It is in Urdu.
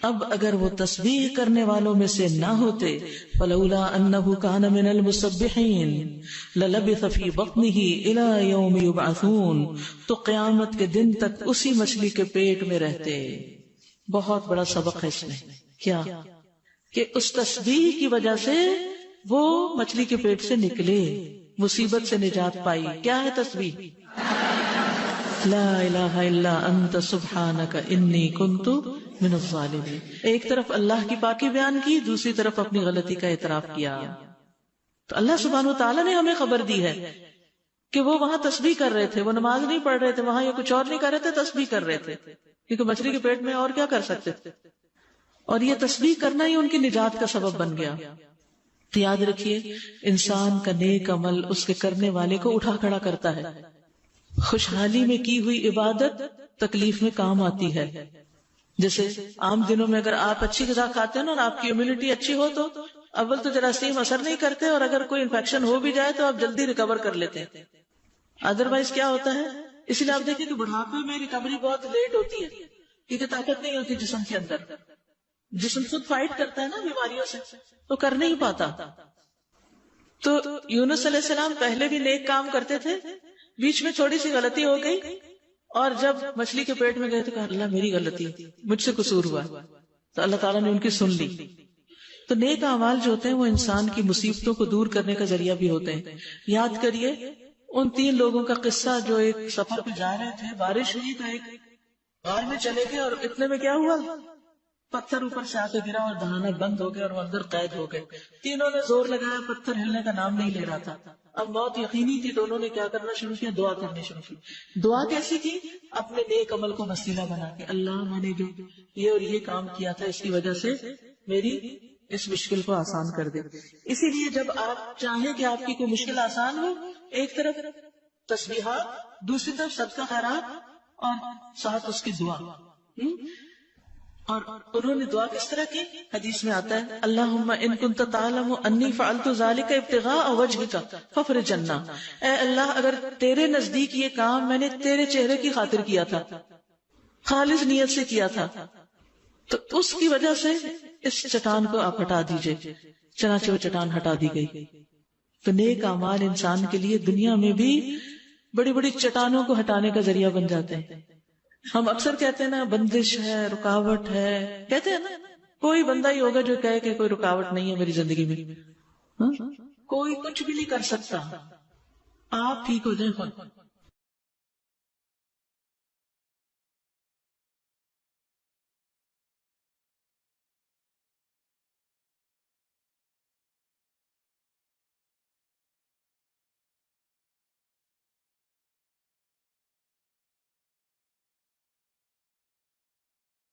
اب اگر وہ تسبیح کرنے والوں میں سے نہ ہوتے فلولا انہ کان من المسبحین للبث فی بطنہ الی یوم یبعثون، تو قیامت کے دن تک اسی مچھلی کے پیٹ میں رہتے. بہت بڑا سبق ہے اس میں. کیا کہ اس تسبیح کی وجہ سے وہ مچھلی کے پیٹ سے نکلے، مصیبت سے نجات پائی. کیا ہے تسبیح؟ لا الہ الا انت سبحانک انی کنت من الظالمین. ایک طرف اللہ کی پاکی بیان کی، دوسری طرف اپنی غلطی کا اعتراف کیا. تو اللہ سبحانہ وتعالی نے ہمیں خبر دی ہے کہ وہ وہاں تسبیح کر رہے تھے، وہ نماز نہیں پڑھ رہے تھے وہاں، یہ کچھ اور نہیں کر رہے تھے، تسبیح کر رہے تھے، کیونکہ مچھلی کے پیٹ میں اور کیا کر سکتے تھے. اور یہ تسبیح کرنا ہی ان کی نجات کا سبب بن گیا. تو یاد رکھیے، انسان کا نیک عمل اس کے کرنے والے کو اٹھا کھڑا کرتا ہے. خوشحالی میں کی ہوئی عبادت تکلیف میں کام آتی ہے. جیسے عام دنوں میں اگر آپ اچھی غذا کھاتے ہیں نا اور آپ کی امیونٹی اچھی ہو تو اول تو جراثیم اثر نہیں کرتے، اور اگر کوئی انفیکشن ہو بھی جائے تو آپ جلدی ریکور کر لیتے ہیں. ادروائز کیا ہوتا ہے، اسی لیے آپ دیکھیں کہ بڑھاپے میں ریکوری بہت لیٹ ہوتی ہے، کیونکہ طاقت نہیں ہوتی جسم کے اندر. جسم خود فائٹ کرتا ہے نا بیماریوں سے، تو کر نہیں پاتا. تو یونس علیہ السلام پہلے بھی نیک کام کرتے تھے، بیچ میں تھوڑی سی غلطی ہو گئی، اور جب مچھلی کے پیٹ میں گئے تو کہا اللہ میری غلطی، مجھ سے قصور ہوا. تو اللہ تعالیٰ نے ان کی سن لی. تو نیک اعمال جو ہوتے ہیں وہ انسان کی مصیبتوں کو دور کرنے کا ذریعہ بھی ہوتے ہیں. یاد کریے ان 3 لوگوں کا قصہ جو ایک سفر پہ جا رہے تھے، بارش ہوئی تو ایک غار میں چلے گئے، اور اتنے میں کیا ہوا، پتھر اوپر سے آ کے گرا اور دہانا بند ہو گیا اور وہ اندر قید ہو گئے. تینوں نے زور لگایا، پتھر ہلنے کا نام نہیں لے رہا تھا. اب موت یقینی تھی تو انہوں نے کیا کرنا شروع کیا، دعا کرنی شروع کی. دعا کیسی کی، اپنے نیک عمل کو وسیلہ بنا کے، اللہ میں نے جو یہ اور یہ کام کیا تھا اس کی وجہ سے میری اس مشکل کو آسان کر دے. اسی لیے جب آپ چاہیں کہ آپ کی کوئی مشکل آسان ہو، ایک طرف تسبیحات، دوسری طرف صدقہ خیرات، اور ساتھ اس کی دعا. اور انہوں نے دعا کس طرح کی، حدیث میں آتا ہے اللہم ان کنت تعلم انی فعلت ذالک ابتغاء وجہک فافرج عنا. اے اللہ اگر تیرے نزدیک یہ کام میں نے تیرے چہرے کی خاطر کیا تھا، خالص نیت سے کیا تھا، تو اس کی وجہ سے اس چٹان کو آپ ہٹا دیجئے. چنانچہ وہ چٹان ہٹا دی گئی. تو نیک اعمال انسان کے لیے دنیا میں بھی بڑی بڑی چٹانوں کو ہٹانے کا ذریعہ بن جاتے ہیں. ہم اکثر کہتے ہیں نا بندش ہے، رکاوٹ ہے، کہتے ہیں نا کوئی بندہ ہی ہوگا جو کہے کہ کوئی رکاوٹ نہیں ہے میری زندگی میں. کوئی کچھ بھی نہیں کر سکتا، آپ ٹھیک ہو جائیں خود.